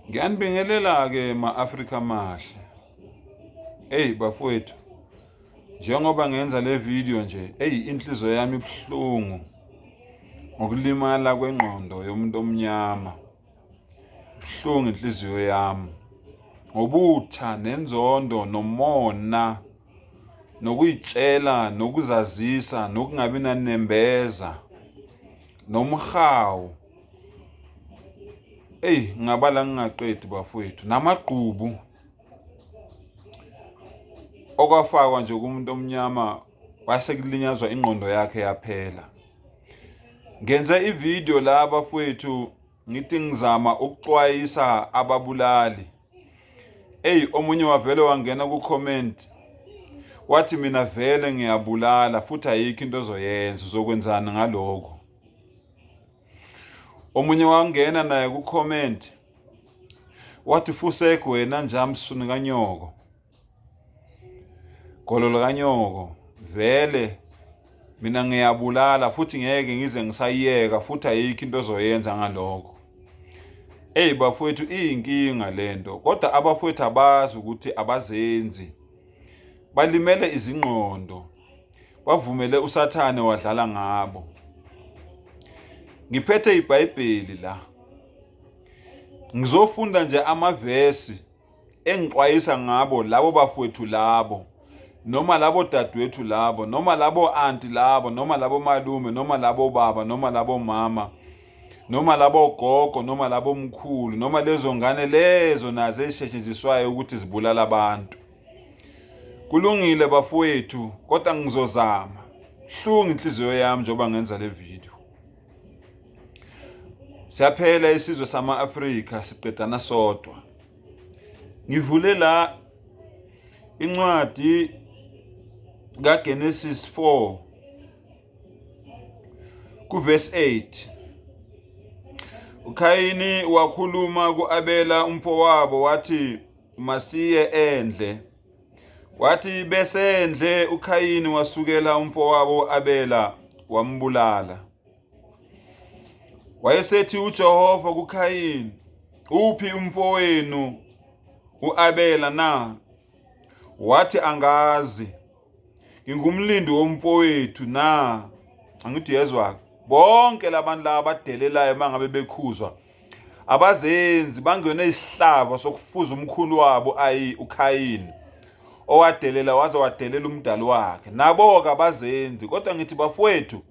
Ngiyanibingelela ke ma-Afrika mahle. Bafowethu, njengoba ngenza le video nje, inhliziyo yami ibuhlungu ngokulimala kwengqondo yomuntu omnyama. Ibuhlungu inhliziyo yami ngobutha nenzondo nomona nokuyitshela nokuzazisa nokungabi nanembeza nomhawu. Ngingabala ngingaqedi bafowethu, namagqubu okwafakwa nje kumuntu omnyama wase kulinyazwa ingqondo yakhe yaphela. Ngenze ivideo la bafowethu ngithi ngizama ukuxwayisa ababulali. Omunye wavele wangena ku-comment wathi mina vele ngiyabulala futhi ayikho into ozoyenza, uzokwenzani ngalokho. Omunye wangena naye ku-comment wathi fuseke wena njamsuni kanyoko, gololo kanyoko, vele mina ngiyabulala futhi ngeke ngize ngisayiyeka futhi ayikho into ozoyenza ngalokho. Bafowethu, iyinkinga lento, kodwa abafowethu abazi ukuthi abazenzi, balimele izingqondo, bavumele usathane wadlala ngabo. Ngiphethe iBhayibheli la, ngizofunda nje amavesi engixwayisa ngabo labo bafowethu labo, noma labo dadewethu labo, noma labo anti labo, noma labo malume, noma labo baba, noma labo mama, noma labo gogo, noma labo mkhulu, noma lezo ngane lezo nazo ezisetshenziswayo ukuthi zibulala abantu. Kulungile bafowethu, kodwa ngizozama. Hlungu inhliziyo yami njengoba ngenza le video. Siyaphela isizwe sama-Afrika, siqedana sodwa. Ngivule la incwadi kaGenesis 4 kuverse 8. uKhayini wakhuluma ku-Abela umfowabo wathi masiye endle. Wathi besendle uKhayini wasukela umfowabo Abela wambulala. Wayesethi uJehova kuKhayini, uphi umfowenu uAbela na? Wathi angazi, ngingumlindi womfowethu na. Angithi yezwa bonke labantu laba abadelelayo mangabe bekhuzwa abazenzi, bangene isihlava sokufuza umkhulu wabo uKhayini owadelela waze wadelela umdali wakhe. Nabo-ke abazenzi, kodwa ngithi bafowethu,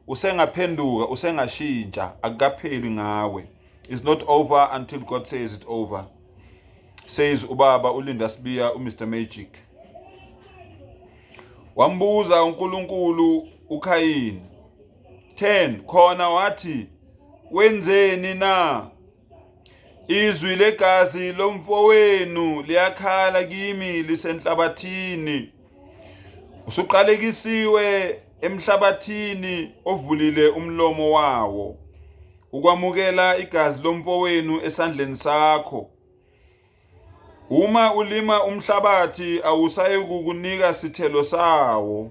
usengaphenduka, usengashintsha, akukapheli ngawe. It's not over until God says it's over, says ubaba uLinda Sibiya, uMr Magic. Wambuza uNkulunkulu uKhayini 10 khona wathi, wenzeni na? Izwi legazi lomfowenu liyakhala kimi lisenhlabathini. Usuqalekisiwe emhlabathini ovulile umlomo wawo, ukwamukela igazi lomfowenu esandleni sakho. Uma ulima umhlabathi awusayi kukunika sithelo sawo.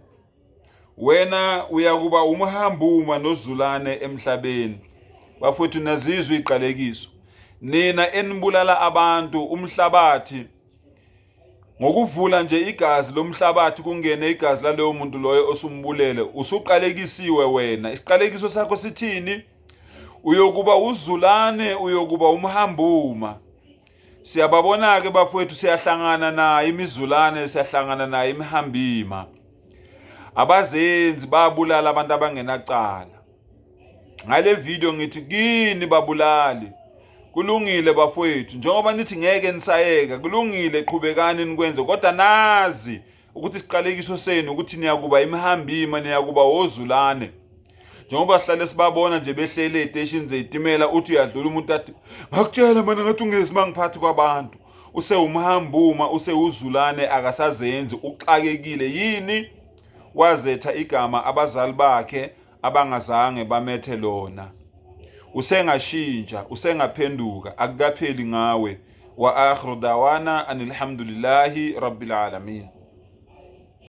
Wena uyakuba umhambuma nozulane emhlabeni. Bafowethu, nazizwe iqalekiso. Nina enibulala abantu umhlabathi, ngokuvula nje igazi lomhlabathi kungene igazi laloyo muntu loyo osumbulele, usuqalekisiwe wena. Isiqalekiso sakho sithini? Uyokuba uzulane, uyokuba umhambuma. Siyababona ke bafowethu, siyahlangana nayo imizulane, siyahlangana nayo imihambima. Abazenzi babulala abantu abangenacala. Ngale video ngithi kini babulali, kulungile bafowethu, njengoba nithi ngeke nisayeka, kulungile, qhubekani nikwenze, kodwa nazi ukuthi isiqalekiso senu ukuthi niyakuba imihambima, niyakuba ozulane. Njengoba sihlale sibabona nje behlele e-station zezitimela, uthi uyadlula umuntu athi ngakutshela mina ngathi ungezi mangiphathi kwabantu. Usewumhambuma, usewuzulane, akasazenzi, uxakekile. Yini? Wazetha igama abazali bakhe abangazange bamethe lona. Usengashintsha, usengaphenduka, akukapheli ngawe. Wa akhiru dawana anilhamdulillahi rabbil alamin.